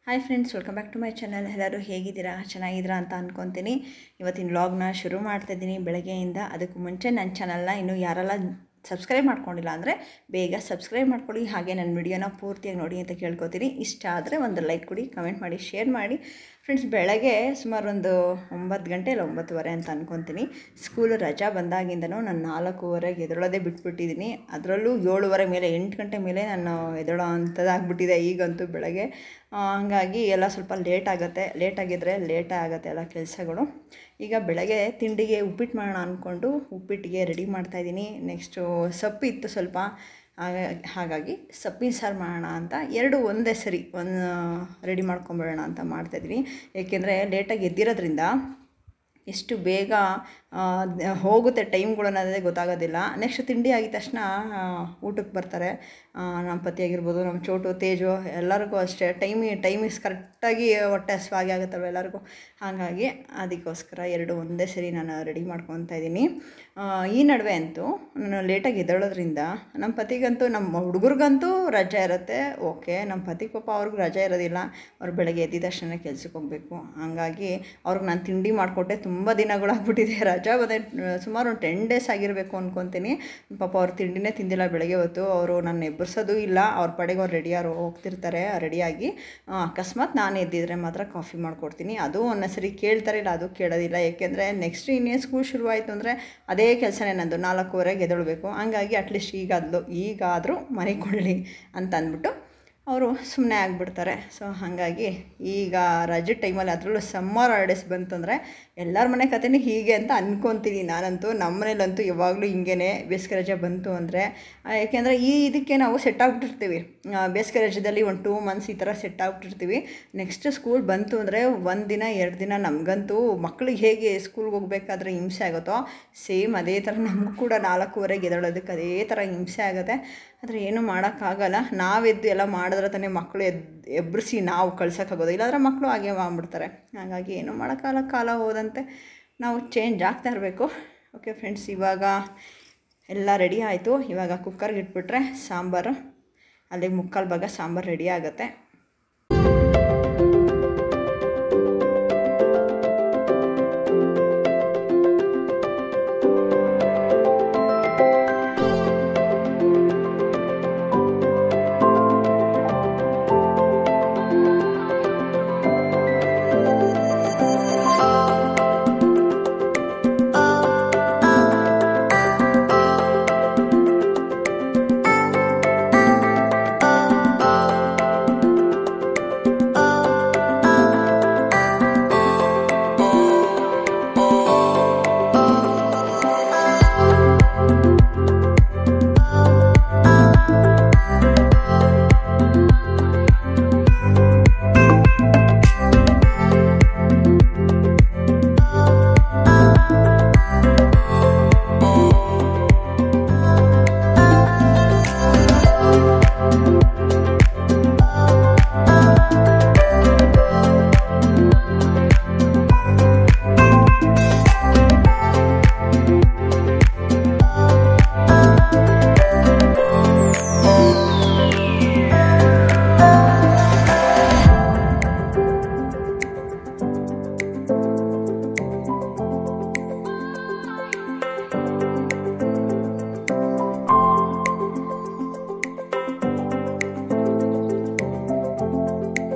Hi friends, welcome back to my channel. ಎಲ್ಲರೂ ಹೇಗಿದ್ದೀರಾ? ಚೆನ್ನಾಗಿದ್ದೀರಾ ಅಂತ ಅಂದ್ಕೊತೀನಿ. ಇವತ್ತಿನ ವ್ಲಾಗ್ನ ಶುರು ಮಾಡ್ತಾಯಿದ್ದೀನಿ ಬೆಳಗ್ಗೆಯಿಂದ. ಅದಕ್ಕೂ ಮುಂಚೆ ನನ್ನ ಚಾನಲ್ನ ಇನ್ನೂ ಯಾರೆಲ್ಲ ಸಬ್ಸ್ಕ್ರೈಬ್ ಮಾಡ್ಕೊಂಡಿಲ್ಲ ಅಂದರೆ ಬೇಗ ಸಬ್ಸ್ಕ್ರೈಬ್ ಮಾಡ್ಕೊಳ್ಳಿ. ಹಾಗೆ ನನ್ನ ವಿಡಿಯೋನ ಪೂರ್ತಿಯಾಗಿ ನೋಡಿ ಅಂತ ಕೇಳ್ಕೊತೀನಿ. ಇಷ್ಟ ಆದರೆ ಒಂದು ಲೈಕ್ ಕೊಡಿ, ಕಮೆಂಟ್ ಮಾಡಿ, ಶೇರ್ ಮಾಡಿ. ಫ್ರೆಂಡ್ಸ್, ಬೆಳಗ್ಗೆ ಸುಮಾರು ಒಂದು 9 ಗಂಟೆ ಇಲ್ಲ 9:15 ಅಂತ ಅಂದ್ಕೊತೀನಿ. ಸ್ಕೂಲು ರಜಾ ಬಂದಾಗಿಂದನೂ ನಾನು 4:15ಗೆ ಎದ್ದೇಳೋದೇ ಬಿಟ್ಬಿಟ್ಟಿದ್ದೀನಿ. ಅದರಲ್ಲೂ 7:15 ಮೇಲೆ 8 ಗಂಟೆ ಮೇಲೆ ನಾನು ಎದ್ದೇಳೋ ಅಂಥದ್ದಾಗ್ಬಿಟ್ಟಿದೆ ಈಗಂತೂ ಬೆಳಗ್ಗೆ. ಹಾಗಾಗಿ ಎಲ್ಲ ಸ್ವಲ್ಪ ಲೇಟಾಗಿದ್ದರೆ ಲೇಟೇ ಆಗುತ್ತೆ ಎಲ್ಲ ಕೆಲಸಗಳು. ಈಗ ಬೆಳಗ್ಗೆ ತಿಂಡಿಗೆ ಉಪ್ಪಿಟ್ಟು ಮಾಡೋಣ ಅಂದ್ಕೊಂಡು ಉಪ್ಪಿಟ್ಟಿಗೆ ರೆಡಿ ಮಾಡ್ತಾಯಿದ್ದೀನಿ. ನೆಕ್ಸ್ಟು ಸೊಪ್ಪಿತ್ತು ಸ್ವಲ್ಪ, ಹಾಗಾಗಿ ಸೊಪ್ಪಿನ ಸಾರು ಮಾಡೋಣ ಅಂತ ಎರಡು ಒಂದೇ ಸರಿ ರೆಡಿ ಮಾಡ್ಕೊಂಬಿಡೋಣ ಅಂತ ಮಾಡ್ತಾಯಿದ್ದೀನಿ. ಏಕೆಂದರೆ ಲೇಟಾಗಿ ಎದ್ದಿರೋದ್ರಿಂದ ಎಷ್ಟು ಬೇಗ ಹೋಗುತ್ತೆ ಟೈಮ್ಗಳು ಅನ್ನೋದೇ ಗೊತ್ತಾಗೋದಿಲ್ಲ. ನೆಕ್ಸ್ಟ್ ತಿಂಡಿ ಆಗಿದ ತಕ್ಷಣ ಊಟಕ್ಕೆ ಬರ್ತಾರೆ. ನಮ್ಮ ಪತಿ ಆಗಿರ್ಬೋದು, ನಮ್ಮ ಚೋಟು, ತೇಜು, ಎಲ್ಲರಿಗೂ ಅಷ್ಟೇ ಟೈಮಿಗೆ ಕರೆಕ್ಟಾಗಿ ಹೊಟ್ಟೆ ಹಸಿವಾಗಿ ಆಗುತ್ತಲ್ವ ಎಲ್ಲರಿಗೂ. ಹಾಗಾಗಿ ಅದಕ್ಕೋಸ್ಕರ ಎರಡು ಒಂದೇ ಸರಿ ನಾನು ರೆಡಿ ಮಾಡ್ಕೊತಾ ಇದ್ದೀನಿ. ಈ ನಡುವೆ ಅಂತೂ ನಾನು ಲೇಟಾಗಿ ಎದ್ದೇಳೋದ್ರಿಂದ ನಮ್ಮ ಪತಿಗಂತೂ, ನಮ್ಮ ಹುಡುಗರಿಗಂತೂ ರಜೆ ಇರುತ್ತೆ. ಓಕೆ, ನಮ್ಮ ಪತಿ ಪಾಪ ಅವ್ರಿಗೆ ರಜೆ ಇರೋದಿಲ್ಲ. ಅವ್ರು ಬೆಳಗ್ಗೆ ಎದ್ದಿದ ತಕ್ಷಣ ಕೆಲ್ಸಕ್ಕೆ ಹೋಗಬೇಕು. ಹಾಗಾಗಿ ಅವ್ರಿಗೆ ನಾನು ತಿಂಡಿ ಮಾಡಿಕೊಟ್ಟೆ ತುಂಬ ದಿನಗಳಾಗ್ಬಿಟ್ಟಿದೆ. ರಜಾ ಬಂದೆ ಸುಮಾರು ಒಂದು 10 ಡೇಸ್ ಆಗಿರಬೇಕು ಅಂದ್ಕೊತೀನಿ. ಪಾಪ ಅವ್ರು ತಿಂಡಿನೇ ತಿಂದಿಲ್ಲ ಬೆಳಗ್ಗೆ ಹೊತ್ತು. ಅವರು ನನ್ನ ಎಬ್ಬರಿಸೋದು ಇಲ್ಲ, ಅವ್ರ ಪಡೆಗೆ ಅವ್ರು ರೆಡಿಯಾಗಿ ಹೋಗ್ತಿರ್ತಾರೆ. ರೆಡಿಯಾಗಿ ಅಕಸ್ಮಾತ್ ನಾನು ಎದ್ದಿದ್ರೆ ಮಾತ್ರ ಕಾಫಿ ಮಾಡಿಕೊಡ್ತೀನಿ. ಅದು ಒಂದೊಂದ್ಸರಿ ಕೇಳ್ತಾರೆ, ಇಲ್ಲ ಅದು ಕೇಳೋದಿಲ್ಲ. ಏಕೆಂದರೆ ನೆಕ್ಸ್ಟ್ ಇನ್ನೇನು ಸ್ಕೂಲ್ ಶುರುವಾಯಿತು ಅಂದರೆ ಅದೇ ಕೆಲಸನೇ ನಂದು, 4:15ಗೆ ಎದ್ದೇಳಬೇಕು. ಹಂಗಾಗಿ ಅಟ್ಲೀಸ್ಟ್ ಈಗಾದರೂ ಮನೆಕೊಳ್ಳಿ ಅಂತ ಅಂದ್ಬಿಟ್ಟು ಅವರು ಸುಮ್ಮನೆ ಆಗಿಬಿಡ್ತಾರೆ. ಸೊ ಹಾಗಾಗಿ ಈಗ ರಜೆ ಟೈಮಲ್ಲಿ, ಅದರಲ್ಲೂ ಸಮ್ಮರ್ ಹಾಲಿಡೇಸ್ ಬಂತಂದರೆ ಎಲ್ಲರ ಮನೆ ಕಥೆನೇ ಹೀಗೆ ಅಂತ ಅಂದ್ಕೊತೀನಿ ನಾನಂತೂ. ನಮ್ಮ ಮನೇಲಂತೂ ಯಾವಾಗಲೂ ಹಿಂಗೇ ಬೇಸಿಗೆ ರಜೆ ಬಂತು ಅಂದರೆ. ಏಕೆಂದರೆ ಇದಕ್ಕೆ ನಾವು ಸೆಟ್ ಆಗಿಬಿಟ್ಟಿರ್ತೀವಿ. ಬೇಸಿಗೆ ರಜದಲ್ಲಿ ಒಂದು 2 ಮಂತ್ಸ್ ಈ ಥರ ಸೆಟ್ ಆಗಿಬಿಟ್ಟಿರ್ತೀವಿ. ನೆಕ್ಸ್ಟ್ ಸ್ಕೂಲ್ ಬಂತು ಅಂದರೆ 1 ದಿನ 2 ದಿನ ನಮಗಂತೂ ಮಕ್ಳಿಗೆ ಹೇಗೆ ಸ್ಕೂಲ್ಗೆ ಹೋಗ್ಬೇಕಾದ್ರೆ ಹಿಂಸೆ ಆಗುತ್ತೋ ಸೇಮ್ ಅದೇ ಥರ ನಮಗೂ ಕೂಡ 4:15ಗೆ ಎದ್ದೇಳೋದಕ್ಕೆ ಅದೇ ಥರ ಹಿಂಸೆ ಆಗುತ್ತೆ. ಆದರೆ ಏನೂ ಮಾಡೋಕ್ಕಾಗಲ್ಲ. ನಾವೆದ್ದು ಎಲ್ಲ ಮಾಡಿದ್ರೆ ತಾನೇ ಮಕ್ಕಳು ಎಬ್ಬರಿಸಿ ನಾವು ಕಳ್ಸೋಕ್ಕಾಗೋದು. ಇಲ್ಲಾಂದರೆ ಮಕ್ಕಳು ಹಾಗೆ ಮಾಡ್ಬಿಡ್ತಾರೆ. ಹಾಗಾಗಿ ಏನೂ ಮಾಡೋಕ್ಕಾಗಲ್ಲ. ಕಾಲ ಹೋದಂತೆ ನಾವು ಚೇಂಜ್ ಆಗ್ತಾ ಇರಬೇಕು. ಓಕೆ ಫ್ರೆಂಡ್ಸ್, ಇವಾಗ ಎಲ್ಲ ರೆಡಿ ಆಯಿತು. ಇವಾಗ ಕುಕ್ಕರ್ಗೆ ಇಟ್ಬಿಟ್ರೆ ಸಾಂಬಾರು ಅಲ್ಲಿಗೆ 3/4 ಭಾಗ ಸಾಂಬಾರು ರೆಡಿ ಆಗುತ್ತೆ.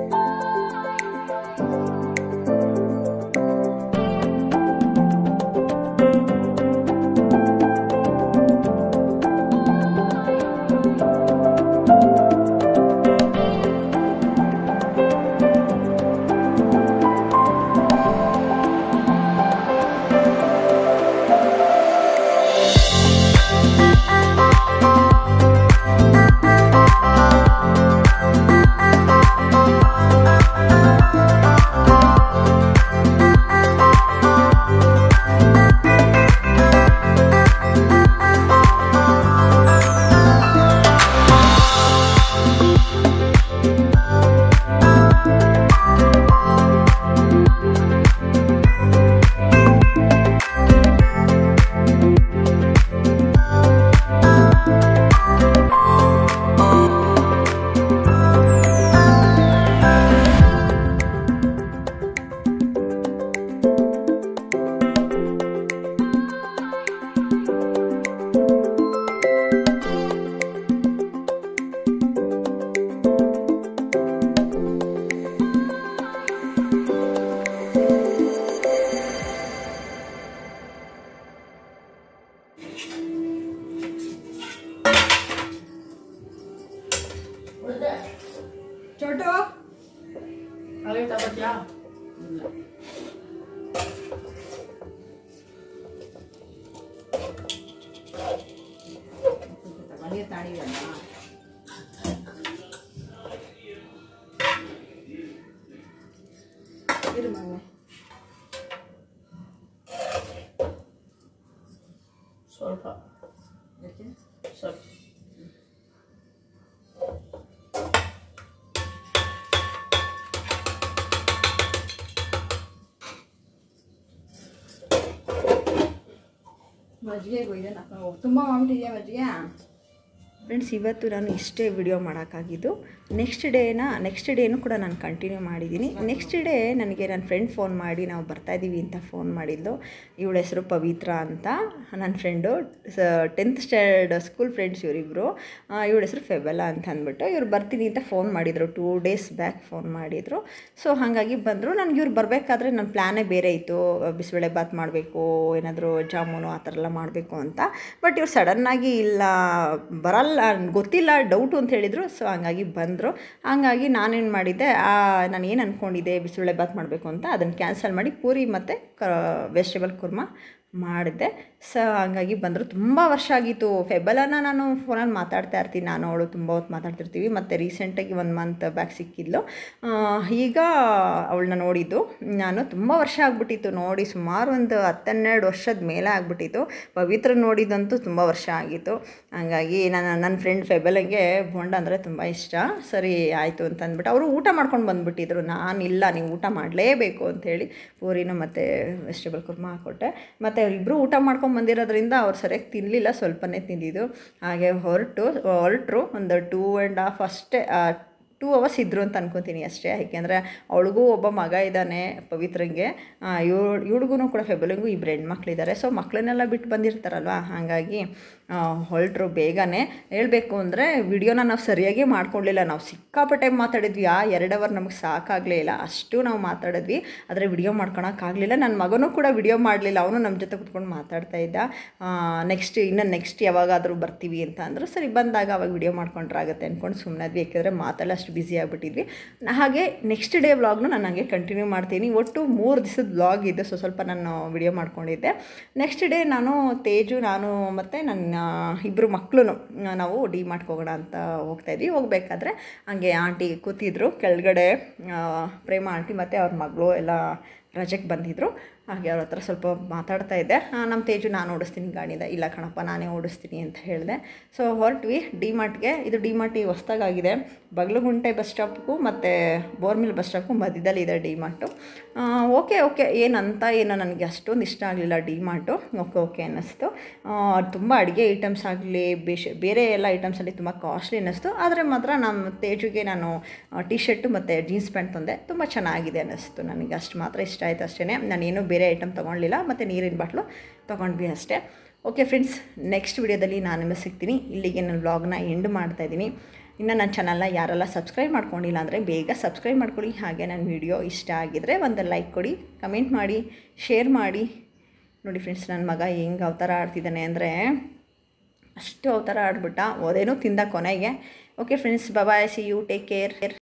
ಅದೇ ತಗೋತ್ಯಾ ನೀರು ತಾಣಿದಲ್ಲ ಇರು ಮನೆ ಸ್ವಲ್ಪ ಸ್ವಲ್ಪ ಮಜ್ಜಿಗೆ ಕೊಯ್ದೆ ತುಂಬ ಮಾಡ್ಬಿಟ್ಟಿದ್ಯಾ ಮಜ್ಜಿಗೆ ಫ್ರೆಂಡ್ಸ್ ಇವತ್ತು ನಾನು ಇಷ್ಟೇ ವಿಡಿಯೋ ಮಾಡೋಕ್ಕಾಗಿದ್ದು ನೆಕ್ಸ್ಟ್ ಡೇನೂ ಕೂಡ ನಾನು ಕಂಟಿನ್ಯೂ ಮಾಡಿದ್ದೀನಿ ನೆಕ್ಸ್ಟ್ ಡೇ ನನಗೆ ನನ್ನ ಫ್ರೆಂಡ್ ಫೋನ್ ಮಾಡಿ ನಾವು ಬರ್ತಾಯಿದ್ದೀವಿ ಅಂತ ಫೋನ್ ಮಾಡಿದ್ದು ಇವಳ ಹೆಸರು ಪವಿತ್ರ ಅಂತ ನನ್ನ friend 10th standard school friends ಇವರಿಬ್ಬರು ಇವಳ ಹೆಸರು ಫೆಬೆಲಾ ಅಂತ ಅಂದ್ಬಿಟ್ಟು ಇವ್ರು ಬರ್ತೀನಿ ಅಂತ ಫೋನ್ ಮಾಡಿದರು 2 days ಬ್ಯಾಕ್ ಫೋನ್ ಮಾಡಿದರು ಸೊ ಹಾಗಾಗಿ ಬಂದರು ನನಗೆ ಇವ್ರು ಬರಬೇಕಾದ್ರೆ ನನ್ನ ಪ್ಲ್ಯಾನೇ ಬೇರೆ ಇತ್ತು ಬಿಸಿಬೇಳೆ ಬಾತ್ ಮಾಡಬೇಕು ಏನಾದರೂ ಜಾಮೂನು ಆ ಥರ ಎಲ್ಲ ಮಾಡಬೇಕು ಅಂತ ಬಟ್ ಇವ್ರು ಸಡನ್ನಾಗಿ ಇಲ್ಲ ಬರಲ್ಲ ಗೊತ್ತಿಲ್ಲ ಡೌಟು ಅಂತ ಹೇಳಿದರು ಸೊ ಹಂಗಾಗಿ ಬಂದರು ಹಂಗಾಗಿ ನಾನೇನು ಮಾಡಿದ್ದೆ ನಾನು ಏನು ಅಂದ್ಕೊಂಡಿದ್ದೆ ಬಿಸಿಬೇಳೆ ಬಾತ್ ಮಾಡಬೇಕು ಅಂತ ಅದನ್ನು ಕ್ಯಾನ್ಸಲ್ ಮಾಡಿ ಪೂರಿ ಮತ್ತು ವೆಜಿಟೇಬಲ್ ಕುರ್ಮಾ ಮಾಡಿದ್ದೆ ಸೊ ಹಂಗಾಗಿ ಬಂದರು ತುಂಬ ವರ್ಷ ಆಗಿತ್ತು ಫೆಬೆಲಾನ ನಾನು ಫೋನಲ್ಲಿ ಮಾತಾಡ್ತಾ ಇರ್ತೀನಿ ನಾನು ಅವಳು ತುಂಬ ಹೊತ್ತು ಮಾತಾಡ್ತಿರ್ತೀವಿ ಮತ್ತು ರೀಸೆಂಟಾಗಿ 1 month ಬ್ಯಾಕ್ ಸಿಕ್ಕಿದ್ಲು ಈಗ ಅವಳನ್ನ ನೋಡಿದ್ದು ನಾನು ತುಂಬ ವರ್ಷ ಆಗಿಬಿಟ್ಟಿತ್ತು ನೋಡಿ ಸುಮಾರು ಒಂದು 10-12 ವರ್ಷದ ಮೇಲೆ ಆಗಿಬಿಟ್ಟಿತ್ತು ಪವಿತ್ರ ನೋಡಿದಂತೂ ತುಂಬ ವರ್ಷ ಆಗಿತ್ತು ಹಂಗಾಗಿ ನನ್ನ ಫ್ರೆಂಡ್ ಫೆಬೆಲಾಗೆ ಬೋಂಡ ಅಂದರೆ ತುಂಬ ಇಷ್ಟ ಸರಿ ಆಯಿತು ಅಂತ ಅಂದ್ಬಿಟ್ಟು ಅವರು ಊಟ ಮಾಡ್ಕೊಂಡು ಬಂದುಬಿಟ್ಟಿದ್ರು ನಾನಿಲ್ಲ ನೀವು ಊಟ ಮಾಡಲೇಬೇಕು ಅಂಥೇಳಿ ಪೂರಿನೂ ಮತ್ತು ವೆಜಿಟೇಬಲ್ ಕುರ್ಮಾ ಹಾಕ್ಕೊಟ್ಟೆ ಮತ್ತು ಅವರಿಬ್ಬರು ಊಟ ಮಾಡ್ಕೊಂಡು ಬಂದಿರೋದ್ರಿಂದ ಅವ್ರು ಸರಿಯಾಗಿ ತಿನ್ನಲಿಲ್ಲ ಸ್ವಲ್ಪನೇ ತಿಂದಿದ್ದು ಹಾಗೆ ಹೊರಟರು ಒಂದು 2.5 ಅಷ್ಟೇ 2 hours ಇದ್ದರು ಅಂತ ಅನ್ಕೊತೀನಿ ಅಷ್ಟೇ ಯಾಕೆಂದರೆ ಅವಳಿಗೂ ಒಬ್ಬ ಮಗ ಇದ್ದಾನೆ ಪವಿತ್ರಂಗೆ ಇವಳಿಗೂ ಕೂಡ ಫೆಬೆಲಿಗೂ 2 ಹೆಣ್ಮಕ್ಳಿದ್ದಾರೆ ಸೊ ಮಕ್ಕಳನ್ನೆಲ್ಲ ಬಿಟ್ಟು ಬಂದಿರ್ತಾರಲ್ವ ಹಾಗಾಗಿ ಹೊರಟರು ಬೇಗನೆ ಹೇಳಬೇಕು ಅಂದರೆ ವಿಡಿಯೋನ ನಾವು ಸರಿಯಾಗಿ ಮಾಡ್ಕೊಳ್ಳಲಿಲ್ಲ ನಾವು ಸಿಕ್ಕಾಪಟ್ಟೆ ಮಾತಾಡಿದ್ವಿ 2 hour ನಮಗೆ ಸಾಕಾಗಲೇ ಇಲ್ಲ ಅಷ್ಟು ನಾವು ಮಾತಾಡಿದ್ವಿ ಆದರೆ ವಿಡಿಯೋ ಮಾಡ್ಕೊಳಕ್ಕಾಗಲಿಲ್ಲ ನನ್ನ ಮಗನೂ ಕೂಡ ವಿಡಿಯೋ ಮಾಡಲಿಲ್ಲ ಅವನು ನಮ್ಮ ಜೊತೆ ಕುತ್ಕೊಂಡು ಮಾತಾಡ್ತಾ ಇದ್ದ ನೆಕ್ಸ್ಟ್ ಯಾವಾಗಾದರೂ ಬರ್ತೀವಿ ಅಂತ ಅಂದರು ಸರಿ ಬಂದಾಗ ಅವಾಗ ವಿಡಿಯೋ ಮಾಡ್ಕೊಂಡ್ರಾಗುತ್ತೆ ಅಂದ್ಕೊಂಡು ಸುಮ್ಮನಾದ್ವಿ ಯಾಕೆಂದರೆ ಮಾತೆಲ್ಲ ಅಷ್ಟು ಬ್ಯುಸಿ ಆಗಿಬಿಟ್ಟಿದ್ವಿ ಹಾಗೆ ನೆಕ್ಸ್ಟ್ ಡೇ ವ್ಲಾಗ್ನು ನಾನು ಹಾಗೆ ಕಂಟಿನ್ಯೂ ಮಾಡ್ತೀನಿ ಒಟ್ಟು 3 ದಿವಸದ ವ್ಲಾಗ್ ಇದೆ ಸೊ ಸ್ವಲ್ಪ ನಾನು ವಿಡಿಯೋ ಮಾಡ್ಕೊಂಡಿದ್ದೆ ನೆಕ್ಸ್ಟ್ ಡೇ ನಾನು ತೇಜು ನಾನು ಮತ್ತು ನನ್ನ 2 ಮಕ್ಕಳು ನಾವು ಡಿ-ಮಾರ್ಟ್ಗೆ ಹೋಗೋಣ ಅಂತ ಹೋಗ್ತಾಯಿದ್ವಿ ಹೋಗಬೇಕಾದ್ರೆ ಹಂಗೆ ಆಂಟಿ ಕೂತಿದ್ರು ಕೆಳಗಡೆ ಪ್ರೇಮ ಆಂಟಿ ಮತ್ತು ಅವ್ರ ಮಗಳು ಎಲ್ಲ ರಜೆಗೆ ಬಂದಿದ್ದರು ಹಾಗೆ ಅವ್ರ ಹತ್ರ ಸ್ವಲ್ಪ ಮಾತಾಡ್ತಾ ಇದ್ದೆ ನಮ್ಮ ತೇಜು ನಾನು ಓಡಿಸ್ತೀನಿ ಗಾಡಿಯಿಂದ ಇಲ್ಲ ಕಣಪ್ಪ ನಾನೇ ಓಡಿಸ್ತೀನಿ ಅಂತ ಹೇಳಿದೆ ಸೊ ಹೊರಟ್ವಿ ಡಿ-ಮಾರ್ಟ್ಗೆ ಇದು ಡಿ-ಮಾರ್ಟ್ ಈಗ ಹೊಸ್ದಾಗಿದೆ ಬಗಲಗುಂಟೆ ಬಸ್ ಸ್ಟಾಪ್ಗೂ ಮತ್ತು ಬೋರ್ಮಿಲ್ ಬಸ್ ಸ್ಟಾಪ್ಗೂ ಮಧ್ಯದಲ್ಲಿ ಇದೆ ಡಿ-ಮಾರ್ಟು ಓಕೆ ಏನೋ ನನಗೆ ಅಷ್ಟೊಂದು ಇಷ್ಟ ಆಗಲಿಲ್ಲ ಡಿ-ಮಾರ್ಟು ಓಕೆ ಅನ್ನಿಸ್ತು ತುಂಬ ಅಡುಗೆ ಐಟಮ್ಸ್ ಆಗಲಿ ಬೇರೆ ಎಲ್ಲ ಐಟಮ್ಸಲ್ಲಿ ತುಂಬ ಕಾಸ್ಟ್ಲಿ ಅನ್ನಿಸ್ತು ಆದರೆ ಮಾತ್ರ ನಮ್ಮ ತೇಜುಗೆ ನಾನು ಟಿ-ಶರ್ಟು ಮತ್ತು ಜೀನ್ಸ್ ಪ್ಯಾಂಟ್ ತಂದೆ ತುಂಬ ಚೆನ್ನಾಗಿದೆ ಅನ್ನಿಸ್ತು ನನಗೆ ಅಷ್ಟು ಮಾತ್ರ ಇಷ್ಟ ಆಯಿತು ಅಷ್ಟೇ ನಾನೇನು ಬೇರೆ ಐಟಮ್ ತೊಗೊಳ್ಳಿಲ್ಲ ಮತ್ತು ನೀರಿನ ಬಾಟ್ಲು ತೊಗೊಂಡ್ವಿ ಅಷ್ಟೇ ಓಕೆ ಫ್ರೆಂಡ್ಸ್ ನೆಕ್ಸ್ಟ್ ವಿಡಿಯೋದಲ್ಲಿ ನಾನು ನಿಮಗೆ ಸಿಗ್ತೀನಿ ಇಲ್ಲಿಗೆ ನನ್ನ ವ್ಲಾಗ್ನ ಎಂಡ್ ಮಾಡ್ತಾಯಿದ್ದೀನಿ ಇನ್ನು ನನ್ನ ಚಾನಲ್ನ ಯಾರೆಲ್ಲ ಸಬ್ಸ್ಕ್ರೈಬ್ ಮಾಡ್ಕೊಂಡಿಲ್ಲ ಅಂದರೆ ಬೇಗ ಸಬ್ಸ್ಕ್ರೈಬ್ ಮಾಡ್ಕೊಳ್ಳಿ ಹಾಗೆ ನನ್ನ ವಿಡಿಯೋ ಇಷ್ಟ ಆಗಿದರೆ ಒಂದು ಲೈಕ್ ಕೊಡಿ ಕಮೆಂಟ್ ಮಾಡಿ ಶೇರ್ ಮಾಡಿ ನೋಡಿ ಫ್ರೆಂಡ್ಸ್ ನನ್ನ ಮಗ ಹೆಂಗೆ ಅವತಾರ ಆಡ್ತಿದ್ದಾನೆ ಅಂದರೆ ಅಷ್ಟು ಅವತಾರ ಆಡ್ಬಿಟ್ಟ ಓದೇನೂ ತಿಂದ ಕೊನೆಗೆ okay friends bye see you take care